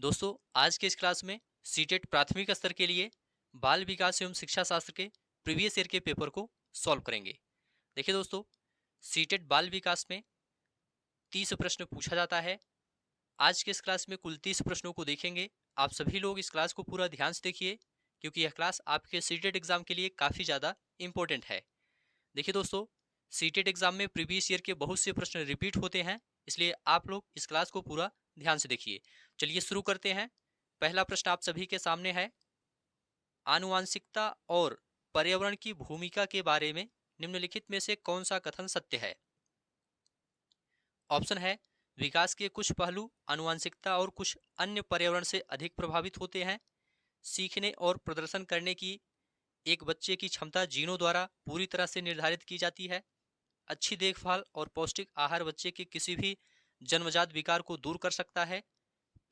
दोस्तों, आज के इस क्लास में सीटेट प्राथमिक स्तर के लिए बाल विकास एवं शिक्षा शास्त्र के प्रीवियस ईयर के पेपर को सॉल्व करेंगे। देखिए दोस्तों, सीटेट बाल विकास में 30 प्रश्न पूछा जाता है। आज के इस क्लास में कुल 30 प्रश्नों को देखेंगे। आप सभी लोग इस क्लास को पूरा ध्यान से देखिए, क्योंकि यह क्लास आपके सीटेट एग्जाम के लिए काफ़ी ज़्यादा इंपॉर्टेंट है। देखिए दोस्तों, सीटेट एग्जाम में प्रीवियस ईयर के बहुत से प्रश्न रिपीट होते हैं, इसलिए आप लोग इस क्लास को पूरा ध्यान से देखिए। चलिए शुरू करते हैं। पहला प्रश्न आप सभी के सामने है। आनुवांशिकता और पर्यावरण की भूमिका के बारे में निम्नलिखित में से कौन सा कथन सत्य है? ऑप्शन है, विकास के कुछ पहलू आनुवांशिकता और कुछ अन्य पर्यावरण से अधिक प्रभावित होते हैं। सीखने और प्रदर्शन करने की एक बच्चे की क्षमता जीनों द्वारा पूरी तरह से निर्धारित की जाती है। अच्छी देखभाल और पौष्टिक आहार बच्चे के किसी भी जन्मजात विकार को दूर कर सकता है।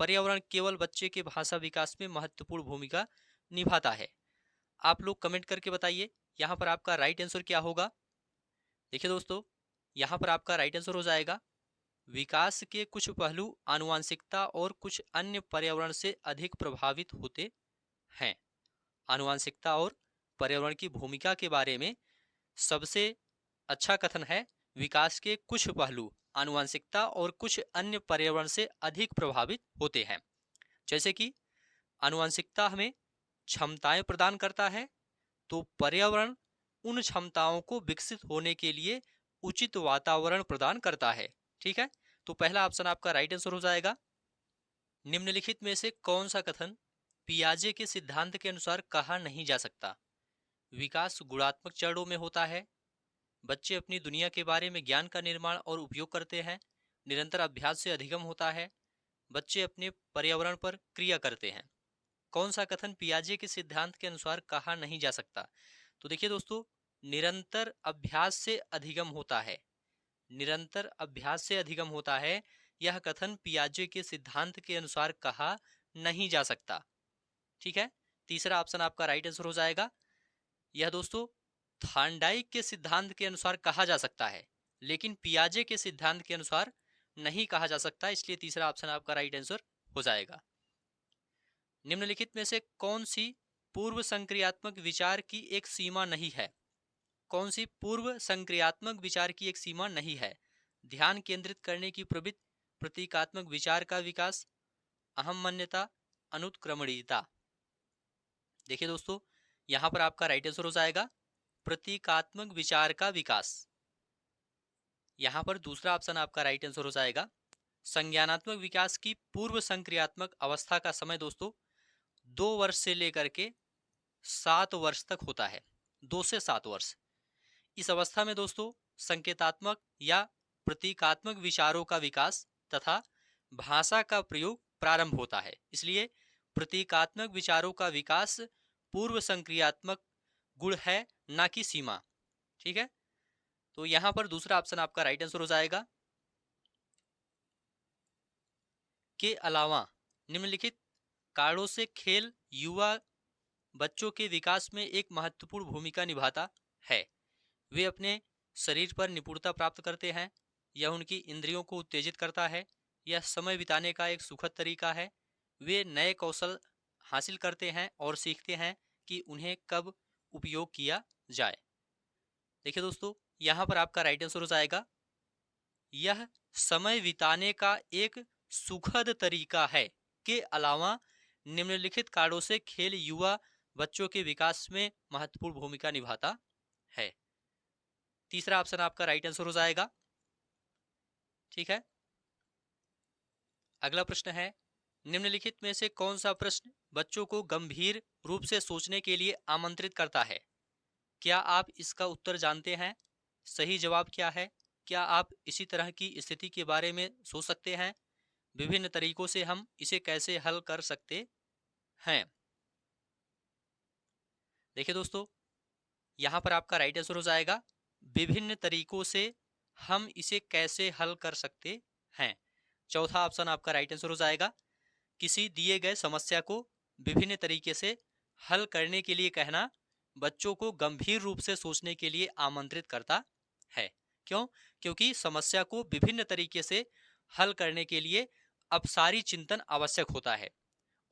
पर्यावरण केवल बच्चे के भाषा विकास में महत्वपूर्ण भूमिका निभाता है। आप लोग कमेंट करके बताइए यहाँ पर आपका राइट आंसर क्या होगा। देखिए दोस्तों, यहाँ पर आपका राइट आंसर हो जाएगा, विकास के कुछ पहलू आनुवांशिकता और कुछ अन्य पर्यावरण से अधिक प्रभावित होते हैं। आनुवांशिकता और पर्यावरण की भूमिका के बारे में सबसे अच्छा कथन है, विकास के कुछ पहलू आनुवांशिकता और कुछ अन्य पर्यावरण से अधिक प्रभावित होते हैं। जैसे कि आनुवांशिकता हमें क्षमताएं प्रदान करता है, तो पर्यावरण उन क्षमताओं को विकसित होने के लिए उचित वातावरण प्रदान करता है। ठीक है, तो पहला ऑप्शन आपका राइट आंसर हो जाएगा। निम्नलिखित में से कौन सा कथन पियाजे के सिद्धांत के अनुसार कहा नहीं जा सकता? विकास गुणात्मक चरणों में होता है। बच्चे अपनी दुनिया के बारे में ज्ञान का निर्माण और उपयोग करते हैं। निरंतर अभ्यास से अधिगम होता है। बच्चे अपने पर्यावरण पर क्रिया करते हैं। कौन सा कथन पियाजे के सिद्धांत के अनुसार कहा नहीं जा सकता? तो देखिए दोस्तों, निरंतर अभ्यास से अधिगम होता है। निरंतर अभ्यास से अधिगम होता है, यह कथन पियाजे के सिद्धांत के अनुसार कहा नहीं जा सकता। ठीक है, तीसरा ऑप्शन आपका राइट आंसर हो जाएगा। यह दोस्तों थांडाइक के सिद्धांत के अनुसार कहा जा सकता है, लेकिन पियाजे के सिद्धांत के अनुसार नहीं कहा जा सकता, इसलिए तीसरा ऑप्शन आपका राइट आंसर हो जाएगा। निम्नलिखित में से कौन सी पूर्व संक्रियात्मक विचार की एक सीमा नहीं है? कौन सी पूर्व संक्रियात्मक विचार की एक सीमा नहीं है? ध्यान केंद्रित करने की प्रवृत्ति, प्रतीकात्मक विचार का विकास, अहमन्यता, अनुत्क्रमणीयता। देखिए दोस्तों, यहां पर आपका राइट आंसर हो जाएगा प्रतीकात्मक विचार का विकास। यहां पर दूसरा ऑप्शन आपका राइट आंसर हो जाएगा। संज्ञानात्मक विकास की पूर्व संक्रियात्मक अवस्था का समय दोस्तों 2 वर्ष से लेकर के 7 वर्ष तक होता है। 2 से 7 वर्ष। इस अवस्था में दोस्तों संकेतात्मक या प्रतीकात्मक विचारों का विकास तथा भाषा का प्रयोग प्रारंभ होता है, इसलिए प्रतीकात्मक विचारों का विकास पूर्व संक्रियात्मक गुण है, ना कि सीमा। ठीक है, तो यहां पर दूसरा ऑप्शन आपका राइट आंसर हो जाएगा। के अलावा निम्नलिखित कारणों से खेल युवा बच्चों के विकास में एक महत्वपूर्ण भूमिका निभाता है। वे अपने शरीर पर निपुणता प्राप्त करते हैं। यह उनकी इंद्रियों को उत्तेजित करता है। यह समय बिताने का एक सुखद तरीका है। वे नए कौशल हासिल करते हैं और सीखते हैं कि उन्हें कब उपयोग किया जाए। देखिए दोस्तों, यहाँ पर आपका राइट आंसर हो जाएगा, यह समय बिताने का एक सुखद तरीका है। के अलावा निम्नलिखित कारणों से खेल युवा बच्चों के विकास में महत्वपूर्ण भूमिका निभाता है। तीसरा ऑप्शन आपका राइट आंसर हो जाएगा। ठीक है, अगला प्रश्न है, निम्नलिखित में से कौन सा प्रश्न बच्चों को गंभीर रूप से सोचने के लिए आमंत्रित करता है? क्या आप इसका उत्तर जानते हैं? सही जवाब क्या है? क्या आप इसी तरह की स्थिति के बारे में सोच सकते हैं? विभिन्न तरीकों से हम इसे कैसे हल कर सकते हैं? देखिए दोस्तों, यहाँ पर आपका राइट आंसर हो जाएगा, विभिन्न तरीकों से हम इसे कैसे हल कर सकते हैं। चौथा ऑप्शन आपका राइट आंसर हो जाएगा, किसी दिए गए समस्या को विभिन्न तरीके से हल करने के लिए कहना बच्चों को गंभीर रूप से सोचने के लिए आमंत्रित करता है। क्यों? क्योंकि समस्या को विभिन्न तरीके से हल करने के लिए अपसारी चिंतन आवश्यक होता है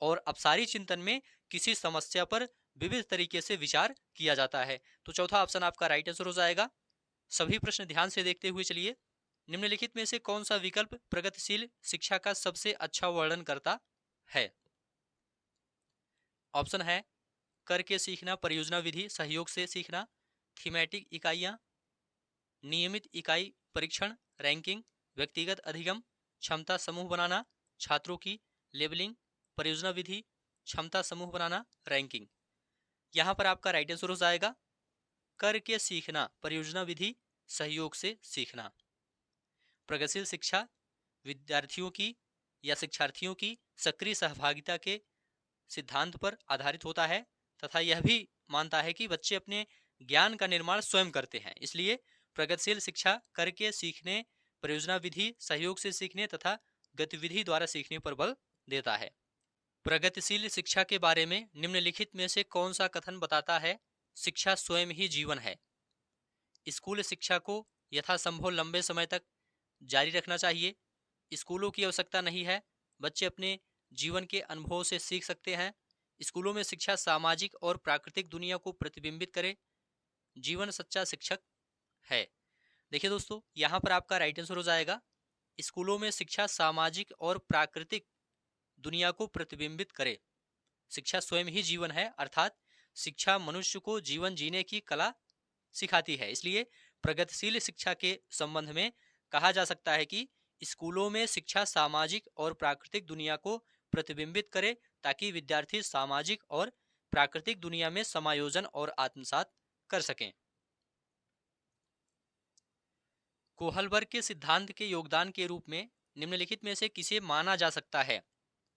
और अपसारी चिंतन में किसी समस्या पर विविध तरीके से विचार किया जाता है। तो चौथा ऑप्शन आपका राइट आंसर हो जाएगा। सभी प्रश्न ध्यान से देखते हुए चलिए। निम्नलिखित में से कौन सा विकल्प प्रगतिशील शिक्षा का सबसे अच्छा वर्णन करता है? ऑप्शन है करके सीखना, परियोजना विधि, सहयोग से सीखना, थीमेटिक इकाइयां, नियमित इकाई परीक्षण, रैंकिंग, व्यक्तिगत अधिगम, क्षमता समूह बनाना, छात्रों की लेबलिंग, परियोजना विधि, क्षमता समूह बनाना, रैंकिंग। यहां पर आपका राइट आंसर हो जाएगा करके सीखना, परियोजना विधि, सहयोग से सीखना। प्रगतिशील शिक्षा विद्यार्थियों की या शिक्षार्थियों की सक्रिय सहभागिता के सिद्धांत पर आधारित होता है तथा यह भी मानता है कि बच्चे अपने ज्ञान का निर्माण स्वयं करते हैं। इसलिए प्रगतिशील शिक्षा करके सीखने, परियोजना विधि, सहयोग से सीखने तथा गतिविधि द्वारा सीखने पर बल देता है। प्रगतिशील शिक्षा के बारे में निम्नलिखित में से कौन सा कथन बताता है शिक्षा स्वयं ही जीवन है? स्कूल शिक्षा को यथासंभव लंबे समय तक जारी रखना चाहिए। स्कूलों की आवश्यकता नहीं है, बच्चे अपने जीवन के अनुभवों से सीख सकते हैं। स्कूलों में शिक्षा सामाजिक और प्राकृतिक दुनिया को प्रतिबिंबित करे। जीवन सच्चा शिक्षक है। देखिए दोस्तों, यहाँ पर आपका राइट आंसर हो जाएगा स्कूलों में शिक्षा सामाजिक और प्राकृतिक दुनिया को प्रतिबिंबित करे। शिक्षा स्वयं ही जीवन है, अर्थात शिक्षा मनुष्य को जीवन जीने की कला सिखाती है। इसलिए प्रगतिशील शिक्षा के संबंध में कहा जा सकता है कि स्कूलों में शिक्षा सामाजिक और प्राकृतिक दुनिया को प्रतिबिंबित करे ताकि विद्यार्थी सामाजिक और प्राकृतिक दुनिया में समायोजन और आत्मसात कर सकें। कोहलबर्ग के सिद्धांत के योगदान के रूप में निम्नलिखित में से किसे माना जा सकता है?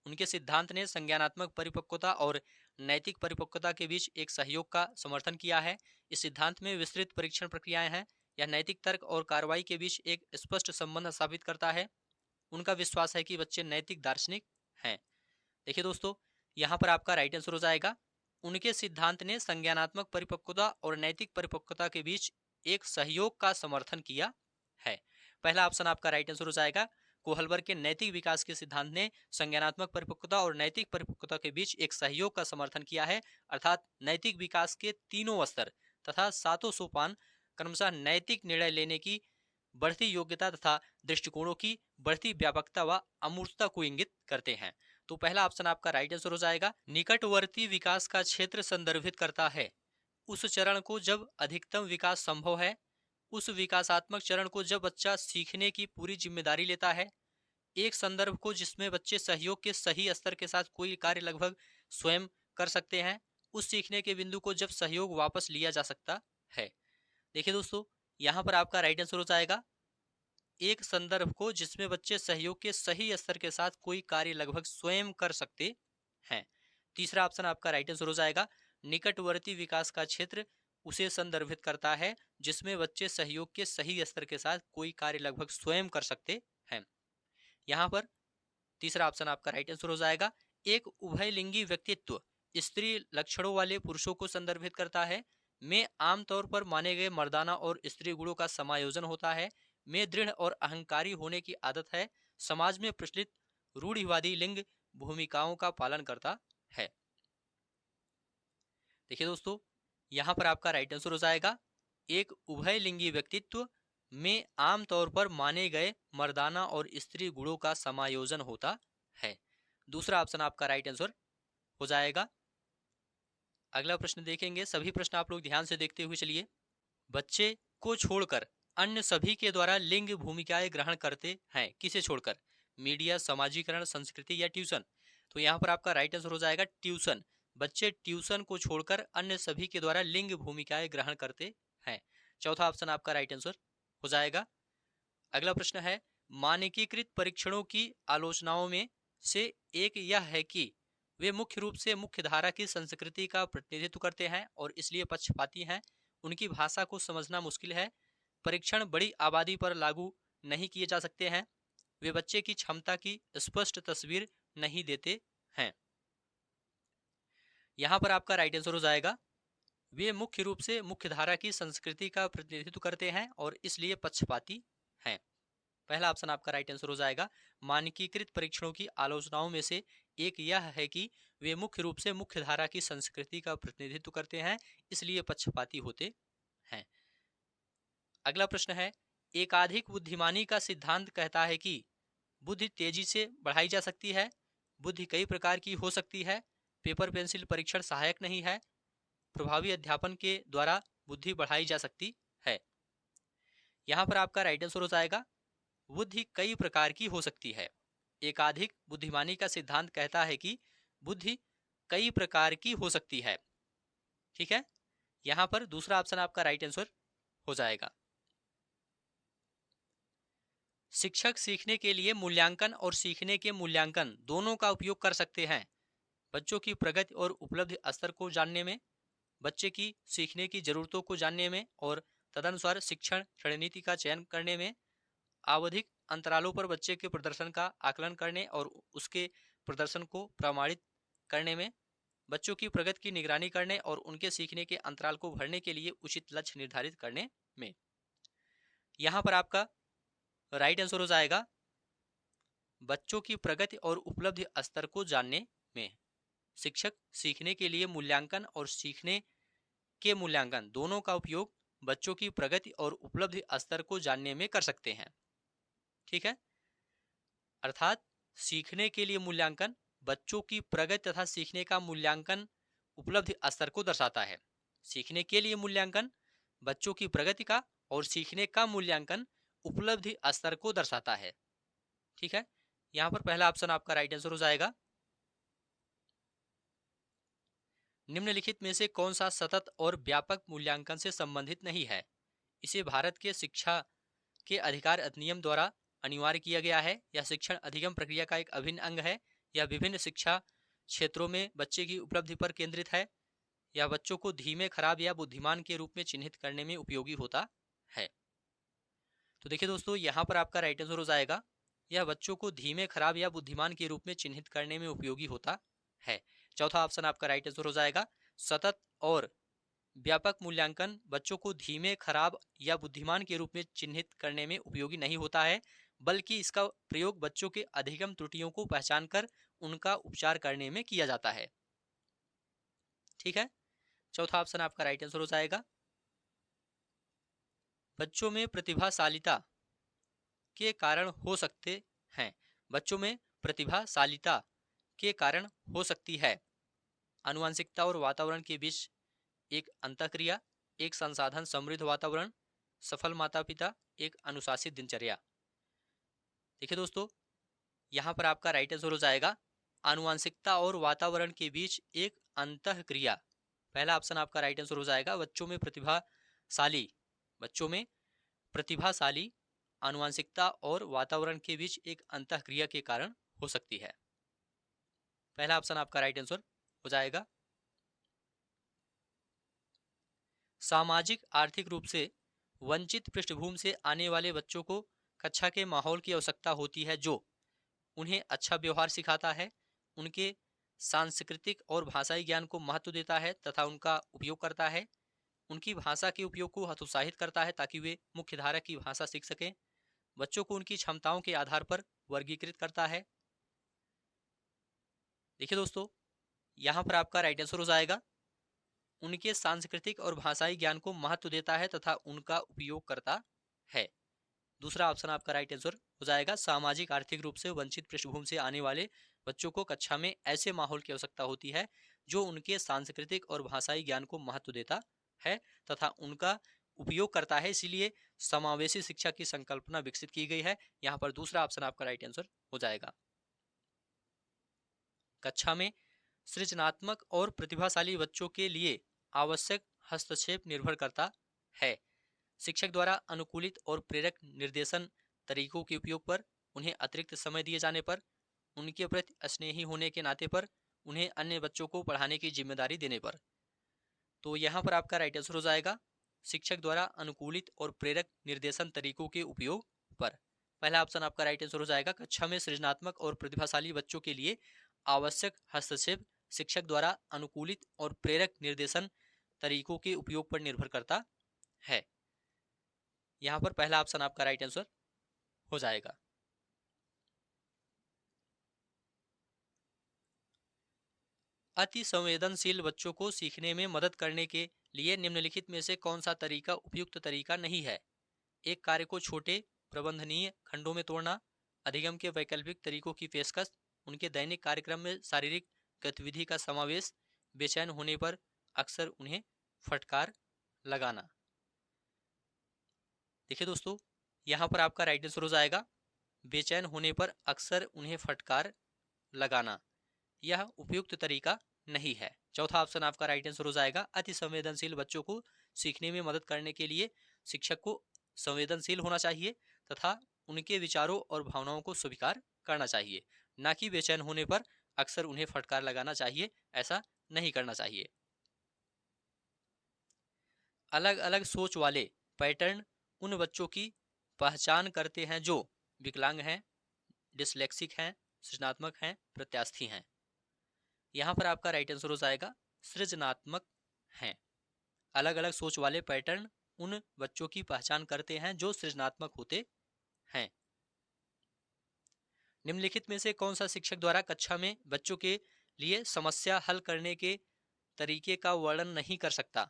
उनके सिद्धांत ने संज्ञानात्मक परिपक्वता और नैतिक परिपक्वता के बीच एक सहयोग का समर्थन किया है। इस सिद्धांत में विस्तृत परीक्षण प्रक्रियाएं हैं। यह नैतिक तर्क और कार्रवाई के बीच एक स्पष्ट संबंध स्थापित करता है। उनका विश्वास है कि बच्चे नैतिक दार्शनिक हैं। देखिए दोस्तों, यहाँ पर आपका राइट आंसर हो जाएगा उनके सिद्धांत ने संज्ञानात्मक परिपक्वता और नैतिक परिपक्वता के बीच एक सहयोग का समर्थन किया है। पहला ऑप्शन आपका राइट आंसर हो जाएगा। कोहलबर्ग के नैतिक विकास के सिद्धांत ने संज्ञानात्मक परिपक्वता और नैतिक परिपक्वता के बीच एक सहयोग का समर्थन किया है, अर्थात नैतिक विकास के तीनों स्तर तथा सातों सोपान क्रमशः नैतिक निर्णय लेने की बढ़ती योग्यता तथा दृष्टिकोणों की बढ़ती व्यापकता व अमूर्तता को इंगित करते हैं। तो पहला ऑप्शन आपका राइट आंसर हो जाएगा। निकटवर्ती विकास का क्षेत्र संदर्भित करता है उस चरण को जब अधिकतम विकास संभव है, उस विकासात्मक चरण को जब बच्चा सीखने की पूरी जिम्मेदारी लेता है, एक संदर्भ को जिसमें बच्चे सहयोग के सही स्तर के साथ कोई कार्य लगभग स्वयं कर सकते हैं, उस सीखने के बिंदु को जब सहयोग वापस लिया जा सकता है। देखिए दोस्तों, यहाँ पर आपका राइट आंसर हो जाएगा एक संदर्भ को जिसमें बच्चे सहयोग के सही स्तर के साथ कोई कार्य लगभग स्वयं कर सकते हैं। तीसरा ऑप्शन आपका राइट आंसर हो जाएगा निकटवर्ती विकास का क्षेत्र उसे संदर्भित करता है जिसमें बच्चे सहयोग के सही स्तर के साथ कोई कार्य लगभग स्वयं कर सकते हैं। यहाँ पर तीसरा ऑप्शन आपका राइट आंसर हो जाएगा एक उभयलिंगी व्यक्तित्व स्त्री लक्षणों वाले पुरुषों को संदर्भित करता है। में आमतौर पर माने गए मर्दाना और स्त्री गुणों का समायोजन होता है। में दृढ़ और अहंकारी होने की आदत है। समाज में प्रचलित रूढ़िवादी लिंग भूमिकाओं का पालन करता है। देखिए दोस्तों, यहाँ पर आपका राइट आंसर हो जाएगा एक उभयलिंगी व्यक्तित्व में आमतौर पर माने गए मर्दाना और स्त्री गुणों का समायोजन होता है। दूसरा ऑप्शन आपका राइट आंसर हो जाएगा। अगला प्रश्न देखेंगे, सभी प्रश्न आप लोग ध्यान से देखते हुए चलिए। बच्चे को छोड़कर अन्य सभी के द्वारा लिंग भूमिकाएं ग्रहण करते हैं, किसे छोड़कर? मीडिया, समाजीकरण, संस्कृति या ट्यूशन? तो यहाँ पर आपका राइट आंसर हो जाएगा ट्यूशन। बच्चे ट्यूशन को छोड़कर अन्य सभी के द्वारा लिंग भूमिकाएं ग्रहण करते हैं। चौथा ऑप्शन आपका राइट आंसर हो जाएगा। अगला प्रश्न है मानकीकृत परीक्षणों की आलोचनाओं में से एक यह है कि वे मुख्य रूप से मुख्य धारा की संस्कृति का प्रतिनिधित्व करते हैं और इसलिए पक्षपाती हैं। उनकी भाषा को समझना मुश्किल है। परीक्षण बड़ी आबादी पर लागू नहीं किए जा सकते हैं। वे बच्चे की क्षमता की स्पष्ट तस्वीर नहीं देते हैं। यहाँ पर आपका राइट आंसर हो जाएगा वे मुख्य रूप से मुख्य धारा की संस्कृति का प्रतिनिधित्व करते हैं और इसलिए पक्षपाती हैं। पहला ऑप्शन आपका राइट आंसर हो जाएगा। मानकीकृत परीक्षणों की आलोचनाओं में से एक यह है कि वे मुख्य रूप से मुख्य धारा की संस्कृति का प्रतिनिधित्व करते हैं, इसलिए पक्षपाती होते हैं। अगला प्रश्न है, एकाधिक बुद्धिमानी का सिद्धांत कहता है कि बुद्धि तेजी से बढ़ाई जा सकती है, बुद्धि कई प्रकार की हो सकती है, पेपर पेंसिल परीक्षण सहायक नहीं है, प्रभावी अध्यापन के द्वारा बुद्धि बढ़ाई जा सकती है। यहाँ पर आपका राइट आंसर हो जाएगा, बुद्धि कई प्रकार की हो सकती है। एकाधिक बुद्धिमानी का सिद्धांत कहता है कि बुद्धि कई प्रकार की हो सकती है। ठीक है, यहाँ पर दूसरा ऑप्शन आपका राइट आंसर हो जाएगा। शिक्षक सीखने के लिए मूल्यांकन और सीखने के मूल्यांकन दोनों का उपयोग कर सकते हैं। बच्चों की प्रगति और उपलब्धि स्तर को जानने में, बच्चे की सीखने की जरूरतों को जानने में और तदनुसार शिक्षण रणनीति का चयन करने में, आवधिक अंतरालों पर बच्चे के प्रदर्शन का आकलन करने और उसके प्रदर्शन को प्रमाणित करने में, बच्चों की प्रगति की निगरानी करने और उनके सीखने के अंतराल को भरने के लिए उचित लक्ष्य निर्धारित करने में। यहाँ पर आपका राइट आंसर हो जाएगा, बच्चों की प्रगति और उपलब्धि स्तर को जानने में। शिक्षक सीखने के लिए मूल्यांकन और सीखने के मूल्यांकन दोनों का उपयोग बच्चों की प्रगति और उपलब्धि स्तर को जानने में कर सकते हैं। ठीक है, अर्थात सीखने के लिए मूल्यांकन बच्चों की प्रगति तथा सीखने का मूल्यांकन उपलब्धि स्तर को दर्शाता है। सीखने के लिए मूल्यांकन बच्चों की प्रगति का और सीखने का मूल्यांकन उपलब्धि स्तर को दर्शाता है। ठीक है, यहाँ पर पहला ऑप्शन आपका राइट आंसर हो जाएगा। निम्नलिखित में से कौन सा सतत और व्यापक मूल्यांकन से संबंधित नहीं है? इसे भारत के शिक्षा के अधिकार अधिनियम द्वारा अनिवार्य किया गया है, या शिक्षण अधिगम प्रक्रिया का एक अभिन्न अंग है, या विभिन्न शिक्षा क्षेत्रों में बच्चे की उपलब्धि पर केंद्रित है, या बच्चों को धीमे, खराब या बुद्धिमान के रूप में चिन्हित करने में उपयोगी होता है। तो देखिए दोस्तों, यहाँ पर आपका राइट आंसर हो जाएगा, यह बच्चों को धीमे, खराब या बुद्धिमान के रूप में चिन्हित करने में उपयोगी होता है। चौथा ऑप्शन आपका राइट आंसर हो जाएगा, सतत और व्यापक मूल्यांकन बच्चों को धीमे, खराब या बुद्धिमान के रूप में चिन्हित करने में उपयोगी नहीं होता है, बल्कि इसका प्रयोग बच्चों के अधिगम त्रुटियों को पहचान कर उनका उपचार करने में किया जाता है। ठीक है, चौथा ऑप्शन आपका राइट आंसर हो जाएगा। बच्चों में प्रतिभाशालिता के कारण हो सकते हैं। बच्चों में प्रतिभाशालिता के कारण हो सकती है आनुवंशिकता और वातावरण के बीच एक अंतःक्रिया, एक संसाधन समृद्ध वातावरण, सफल माता पिता, एक अनुशासित दिनचर्या। देखिए दोस्तों, यहाँ पर आपका राइट आंसर हो जाएगा, आनुवंशिकता और वातावरण के बीच एक अंतःक्रिया। पहला ऑप्शन आपका राइट आंसर हो जाएगा, बच्चों में प्रतिभाशाली आनुवंशिकता और वातावरण के बीच एक अंतःक्रिया के कारण हो सकती है। पहला ऑप्शन आपका राइट आंसर हो जाएगा। सामाजिक आर्थिक रूप से वंचित पृष्ठभूमि से आने वाले बच्चों को कक्षा के माहौल की आवश्यकता होती है, जो उन्हें अच्छा व्यवहार सिखाता है, उनके सांस्कृतिक और भाषाई ज्ञान को महत्व देता है तथा उनका उपयोग करता है, उनकी भाषा के उपयोग को हतोत्साहित करता है ताकि वे मुख्य धारा की भाषा सीख सकें, बच्चों को उनकी क्षमताओं के आधार पर वर्गीकृत करता है। देखिए दोस्तों, यहाँ पर आपका राइट आंसर हो जाएगा, उनके सांस्कृतिक और भाषाई ज्ञान को महत्व देता है तथा उनका उपयोग करता है। दूसरा ऑप्शन आपका राइट आंसर हो जाएगा, सामाजिक आर्थिक रूप से वंचित पृष्ठभूमि से आने वाले बच्चों को कक्षा में ऐसे माहौल की आवश्यकता होती है जो उनके सांस्कृतिक और भाषाई ज्ञान को महत्व देता है तथा उनका उपयोग करता है, इसीलिए समावेशी शिक्षा की संकल्पना विकसित की गई है। यहाँ पर दूसरा ऑप्शन आपका राइट आंसर हो जाएगा। कक्षा में सृजनात्मक और प्रतिभाशाली बच्चों के लिए आवश्यक हस्तक्षेप निर्भर करता है शिक्षक द्वारा अनुकूलित और प्रेरक निर्देशन तरीकों के उपयोग पर, उन्हें अतिरिक्त समय दिए जाने पर, उनके प्रति स्नेही होने के नाते पर, उन्हें अन्य बच्चों को पढ़ाने की जिम्मेदारी देने पर। तो यहाँ पर आपका राइट आंसर हो जाएगा, शिक्षक द्वारा अनुकूलित और प्रेरक निर्देशन तरीकों के उपयोग पर। पहला ऑप्शन आपका राइट आंसर हो जाएगा, कक्षा में सृजनात्मक और प्रतिभाशाली बच्चों के लिए आवश्यक हस्तक्षेप शिक्षक द्वारा अनुकूलित और प्रेरक निर्देशन तरीकों के उपयोग पर निर्भर करता है। यहाँ पर पहला ऑप्शन आपका राइट आंसर हो जाएगा। अति संवेदनशील बच्चों को सीखने में मदद करने के लिए निम्नलिखित में से कौन सा तरीका उपयुक्त तरीका नहीं है? एक कार्य को छोटे प्रबंधनीय खंडों में तोड़ना, अधिगम के वैकल्पिक तरीकों की पेशकश, उनके दैनिक कार्यक्रम में शारीरिक गतिविधि का समावेश, बेचैन होने पर अक्सर उन्हें फटकार लगाना। देखिए दोस्तों, यहाँ पर आपका राइट आंसर हो जाएगा बेचैन होने पर अक्सर उन्हें फटकार लगाना। यह उपयुक्त तरीका नहीं है। चौथा ऑप्शन आपका राइट आंसर हो जाएगा अति संवेदनशील बच्चों को सीखने में मदद करने के लिए शिक्षक को संवेदनशील होना चाहिए तथा उनके विचारों और भावनाओं को स्वीकार करना चाहिए, ना कि बेचैन होने पर अक्सर उन्हें फटकार लगाना चाहिए। ऐसा नहीं करना चाहिए। अलग अलग सोच वाले पैटर्न उन बच्चों की पहचान करते हैं जो विकलांग हैं, डिसलेक्सिक हैं, सृजनात्मक हैं, प्रत्यास्थी हैं। यहाँ पर आपका राइट आंसर हो जाएगा सृजनात्मक हैं। अलग अलग सोच वाले पैटर्न उन बच्चों की पहचान करते हैं जो सृजनात्मक होते हैं। निम्नलिखित में से कौन सा शिक्षक द्वारा कक्षा में बच्चों के लिए समस्या हल करने के तरीके का वर्णन नहीं कर सकता?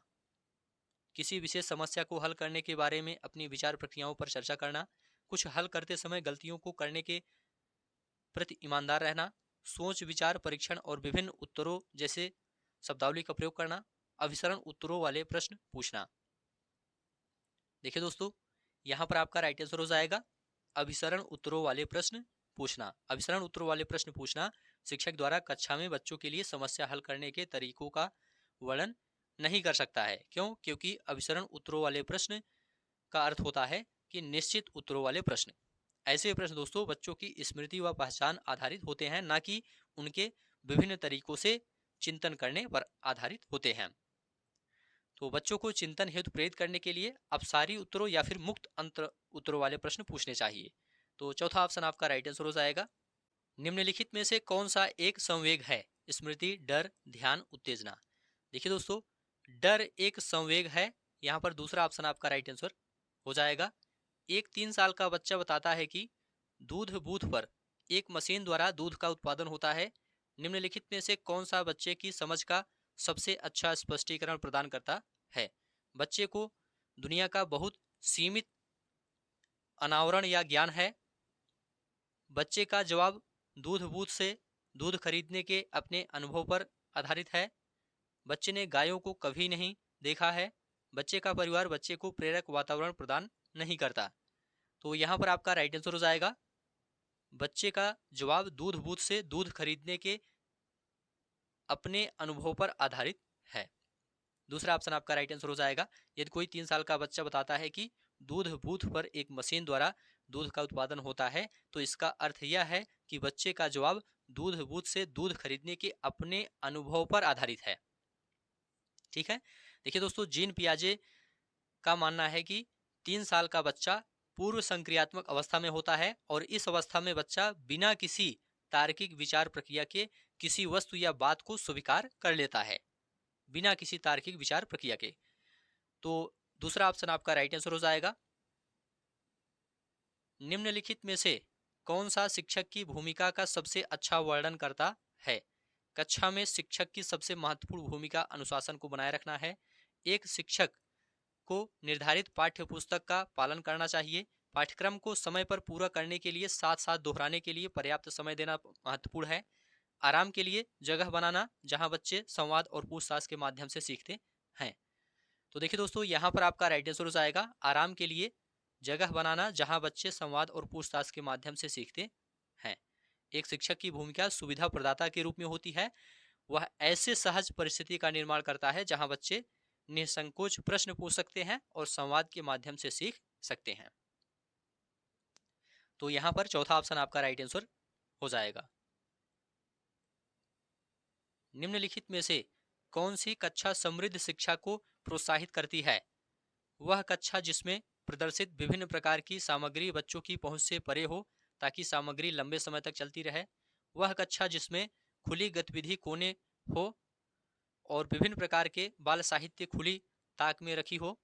किसी विशेष समस्या को हल करने के बारे में अपनी विचार प्रक्रियाओं पर चर्चा करना, कुछ हल करते समय गलतियों को करने के प्रति ईमानदार रहना, सोच विचार परीक्षण और विभिन्न उत्तरों जैसे शब्दावली का प्रयोग करना, अभिसरण उत्तरों वाले प्रश्न पूछना। देखिए दोस्तों, यहाँ पर आपका राइट आंसर हो जाएगा अभिसरण उत्तरों वाले प्रश्न पूछना। अभिसरण उत्तरों वाले प्रश्न पूछना शिक्षक द्वारा कक्षा में बच्चों के लिए समस्या हल करने के तरीकों का वर्णन नहीं कर सकता है। क्यों? क्योंकि अभिसरण उत्तरों वाले प्रश्न का अर्थ होता है कि निश्चित उत्तरों वाले प्रश्न। ऐसे प्रश्न दोस्तों बच्चों की स्मृति व पहचान आधारित होते हैं, ना कि उनके विभिन्न तरीकों से चिंतन करने पर आधारित होते हैं। तो बच्चों को चिंतन हेतु प्रेरित करने के लिए अपसारी उत्तरों या फिर मुक्त अंतर उत्तरों वाले प्रश्न पूछने चाहिए। तो चौथा ऑप्शन आपका राइट आंसर हो जाएगा। निम्नलिखित में से कौन सा एक संवेग है? स्मृति, डर, ध्यान, उत्तेजना। देखिए दोस्तों, डर एक संवेग है। यहाँ पर दूसरा ऑप्शन आपका राइट आंसर हो जाएगा। एक 3 साल का बच्चा बताता है कि दूध बूथ पर एक मशीन द्वारा दूध का उत्पादन होता है। निम्नलिखित में से कौन सा बच्चे की समझ का सबसे अच्छा स्पष्टीकरण प्रदान करता है? बच्चे को दुनिया का बहुत सीमित अनावरण या ज्ञान है। बच्चे का जवाब दूध बूथ से दूध खरीदने के अपने अनुभव पर आधारित है। बच्चे ने गायों को कभी नहीं देखा है। बच्चे का परिवार बच्चे को प्रेरक वातावरण प्रदान नहीं करता। तो यहाँ पर आपका राइट आंसर हो जाएगा बच्चे का जवाब दूध बूथ से दूध खरीदने के अपने अनुभव पर आधारित है। दूसरा ऑप्शन आपका राइट आंसर हो जाएगा। यदि कोई 3 साल का बच्चा बताता है कि दूध बूथ पर एक मशीन द्वारा दूध का उत्पादन होता है, तो इसका अर्थ यह है कि बच्चे का जवाब दूध बूथ से दूध खरीदने के अपने अनुभव पर आधारित है। ठीक है। देखिए दोस्तों, जीन पियाजे का मानना है कि 3 साल का बच्चा पूर्व संक्रियात्मक अवस्था में होता है और इस अवस्था में बच्चा बिना किसी तार्किक विचार प्रक्रिया के किसी वस्तु या बात को स्वीकार कर लेता है, बिना किसी तार्किक विचार प्रक्रिया के। तो दूसरा ऑप्शन आपका राइट आंसर हो जाएगा। निम्नलिखित में से कौन सा शिक्षक की भूमिका का सबसे अच्छा वर्णन करता है? कक्षा में शिक्षक की सबसे महत्वपूर्ण भूमिका अनुशासन को बनाए रखना है। एक शिक्षक को निर्धारित पाठ्य पुस्तक का पालन करना चाहिए। पाठ्यक्रम को समय पर पूरा करने के लिए साथ साथ दोहराने के लिए पर्याप्त समय देना महत्वपूर्ण है। आराम के लिए जगह बनाना जहां बच्चे संवाद और पूछताछ के माध्यम से सीखते हैं। तो देखिए दोस्तों, यहाँ पर आपका राइट आंसर हो जाएगा आराम के लिए जगह बनाना जहां बच्चे संवाद और पूछताछ के माध्यम से सीखते हैं। एक शिक्षक की भूमिका सुविधा प्रदाता के रूप में होती है। वह ऐसे सहज परिस्थिति का निर्माण करता है जहां बच्चे निसंकोच प्रश्न पूछ सकते हैं और संवाद के माध्यम से सीख सकते हैं। तो यहाँ पर चौथा ऑप्शन आपका राइट आंसर हो जाएगा। निम्नलिखित में से कौन सी कक्षा समृद्ध शिक्षा को प्रोत्साहित करती है? वह कक्षा जिसमें प्रदर्शित विभिन्न प्रकार की सामग्री बच्चों की पहुंच से परे हो ताकि सामग्री लंबे समय तक चलती रहे। वह कक्षा जिसमें खुली गतिविधि कोने हो और विभिन्न प्रकार के बाल साहित्य खुली ताक में रखी हो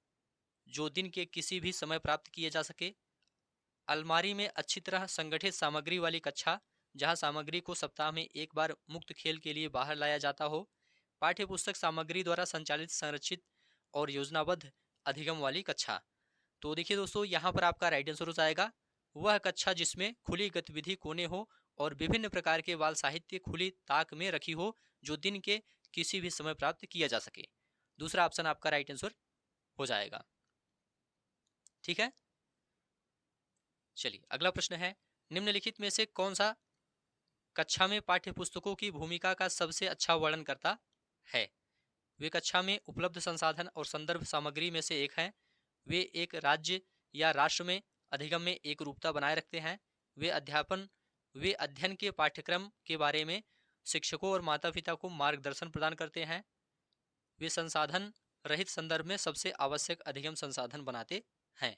जो दिन के किसी भी समय प्राप्त किए जा सके। अलमारी में अच्छी तरह संगठित सामग्री वाली कक्षा, जहां सामग्री को सप्ताह में एक बार मुक्त खेल के लिए बाहर लाया जाता हो। पाठ्य पुस्तक सामग्री द्वारा संचालित, संरचित और योजनाबद्ध अधिगम वाली कक्षा। तो देखिए दोस्तों, यहाँ पर आपका राइट आंसर हो जाएगा वह कक्षा जिसमें खुली गतिविधि कोने हो और विभिन्न प्रकार के बाल साहित्य खुली ताक में रखी हो, जो दिन के किसी भी समय प्राप्त किया जा सके। दूसरा ऑप्शन आपका राइट आंसर हो जाएगा। ठीक है, चलिए अगला प्रश्न है, निम्नलिखित में से कौन सा कक्षा में पाठ्य पुस्तकों की भूमिका का सबसे अच्छा वर्णन करता है। वे कक्षा में उपलब्ध संसाधन और संदर्भ सामग्री में से एक हैं। वे एक राज्य या राष्ट्र में अधिगम में एक रूपता बनाए रखते हैं। वे अध्ययन के पाठ्यक्रम के बारे में शिक्षकों और माता पिता को मार्गदर्शन प्रदान करते हैं। वे संसाधन रहित संदर्भ में सबसे आवश्यक अधिगम संसाधन बनाते हैं।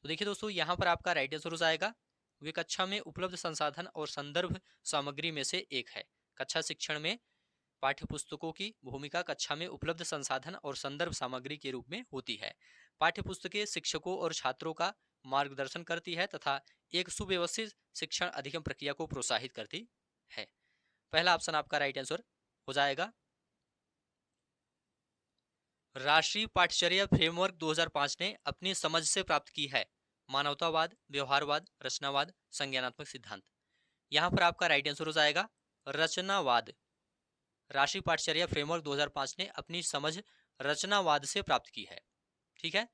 तो देखिए दोस्तों, यहाँ पर आपका राइट आंसर हो जाएगा वे कक्षा में उपलब्ध संसाधन और संदर्भ सामग्री में से एक है। कक्षा शिक्षण में पाठ्य पुस्तकों की भूमिका कक्षा में उपलब्ध संसाधन और संदर्भ सामग्री के रूप में होती है। पाठ्य पुस्तकें शिक्षकों और छात्रों का मार्गदर्शन करती है तथा एक सुव्यवस्थित शिक्षण अधिगम प्रक्रिया को प्रोत्साहित करती है। पहला ऑप्शन आपका राइट आंसर हो जाएगा। राष्ट्रीय पाठ्यचर्या फ्रेमवर्क 2005 ने अपनी समझ से प्राप्त की है मानवतावाद, व्यवहारवाद, रचनावाद, संज्ञानात्मक सिद्धांत। यहाँ पर आपका राइट आंसर हो जाएगा रचनावाद। राष्ट्रीय पाठ्यचर्या फ्रेमवर्क 2005 ने अपनी समझ रचनावाद से प्राप्त की है। ठीक है,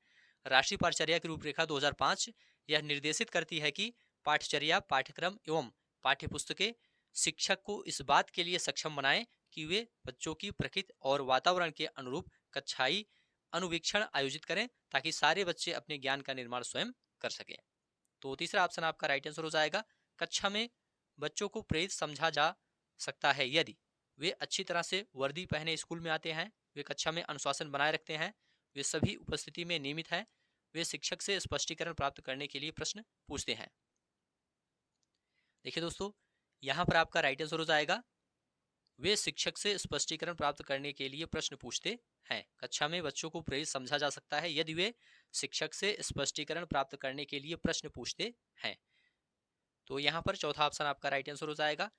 राष्ट्रीय पाठ्यचर्या की रूपरेखा 2005 यह निर्देशित करती है कि पाठ्यचर्या, पाठ्यक्रम एवं पाठ्यपुस्तकें शिक्षक को इस बात के लिए सक्षम बनाएं कि वे बच्चों की प्रकृति और वातावरण के अनुरूप कक्षाई अनुवीक्षण आयोजित करें ताकि सारे बच्चे अपने ज्ञान का निर्माण स्वयं कर सकें। तो तीसरा ऑप्शन आपका राइट आंसर हो जाएगा कक्षा में बच्चों को प्रेरित समझा जा सकता है यदि वे अच्छी तरह से वर्दी पहने स्कूल में आते हैं, वे कक्षा में अनुशासन बनाए रखते हैं, वे सभी उपस्थिति में नियमित हैं, वे शिक्षक से स्पष्टीकरण प्राप्त करने के लिए प्रश्न पूछते हैं। देखिए दोस्तों, यहाँ पर आपका राइट आंसर हो जाएगा वे शिक्षक से स्पष्टीकरण प्राप्त करने के लिए प्रश्न पूछते हैं। कक्षा में बच्चों को प्रेरित समझा जा सकता है यदि वे शिक्षक से स्पष्टीकरण प्राप्त करने के लिए प्रश्न पूछते हैं। तो यहाँ पर चौथा ऑप्शन आपका राइट आंसर हो जाएगा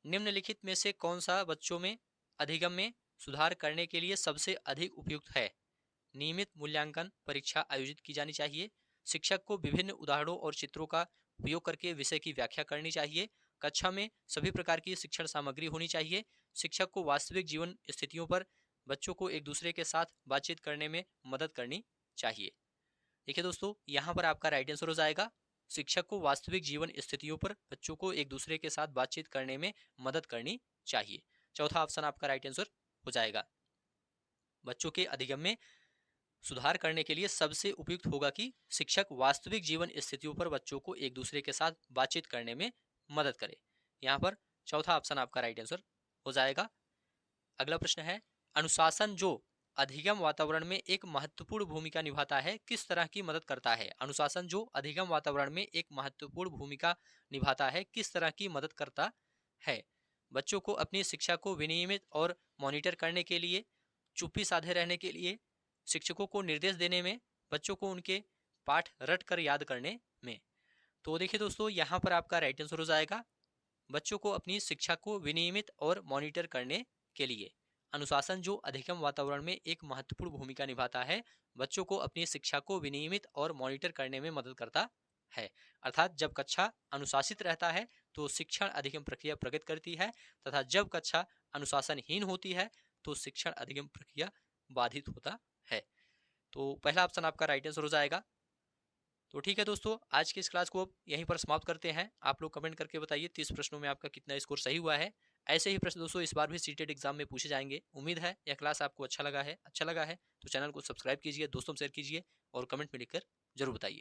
निम्नलिखित में से कौन सा बच्चों में अधिगम में सुधार करने के लिए सबसे अधिक उपयुक्त है। नियमित मूल्यांकन परीक्षा आयोजित की जानी चाहिए। शिक्षक को विभिन्न उदाहरणों और चित्रों का उपयोग करके विषय की व्याख्या करनी चाहिए। कक्षा में सभी प्रकार की शिक्षण सामग्री होनी चाहिए। शिक्षक को वास्तविक जीवन स्थितियों पर बच्चों को एक दूसरे के साथ बातचीत करने में मदद करनी चाहिए। देखिए दोस्तों, यहाँ पर आपका राइट आंसर हो जाएगा शिक्षक को वास्तविक जीवन स्थितियों पर बच्चों को एक दूसरे के साथ बातचीत करने में मदद करनी चाहिए। चौथा ऑप्शन आपका राइट आंसर हो जाएगा। बच्चों के अधिगम में सुधार करने के लिए सबसे उपयुक्त होगा कि शिक्षक वास्तविक जीवन स्थितियों पर बच्चों को एक दूसरे के साथ बातचीत करने में मदद करे। यहाँ पर चौथा ऑप्शन आपका राइट आंसर हो जाएगा। अगला प्रश्न है, अनुशासन जो अधिगम वातावरण में एक महत्वपूर्ण भूमिका निभाता है किस तरह की मदद करता है। अनुशासन जो अधिगम वातावरण में एक महत्वपूर्ण भूमिका निभाता है किस तरह की मदद करता है। बच्चों को अपनी शिक्षा को विनियमित और मॉनिटर करने के लिए, चुप्पी साधे रहने के लिए, शिक्षकों को निर्देश देने में, बच्चों को उनके पाठ रट कर याद करने में। तो देखिए दोस्तों, यहाँ पर आपका राइट आंसर हो जाएगा बच्चों को अपनी शिक्षा को विनियमित और मॉनिटर करने के लिए। अनुशासन जो अधिगम वातावरण में एक महत्वपूर्ण भूमिका निभाता है बच्चों को अपनी शिक्षा को विनियमित और मॉनिटर करने में मदद करता है। अर्थात जब कक्षा अनुशासित रहता है तो शिक्षण अधिगम प्रक्रिया प्रगति करती है तथा जब कक्षा अनुशासनहीन होती है तो शिक्षण अधिगम प्रक्रिया बाधित होता है। तो पहला ऑप्शन आपका राइट आंसर हो जाएगा। तो ठीक है दोस्तों, आज की इस क्लास को अब यहीं पर समाप्त करते हैं। आप लोग कमेंट करके बताइए 30 प्रश्नों में आपका कितना स्कोर सही हुआ है। ऐसे ही प्रश्न दोस्तों इस बार भी सीटेट एग्जाम में पूछे जाएंगे। उम्मीद है यह क्लास आपको अच्छा लगा है तो चैनल को सब्सक्राइब कीजिए, दोस्तों में शेयर कीजिए और कमेंट में लिखकर जरूर बताइए।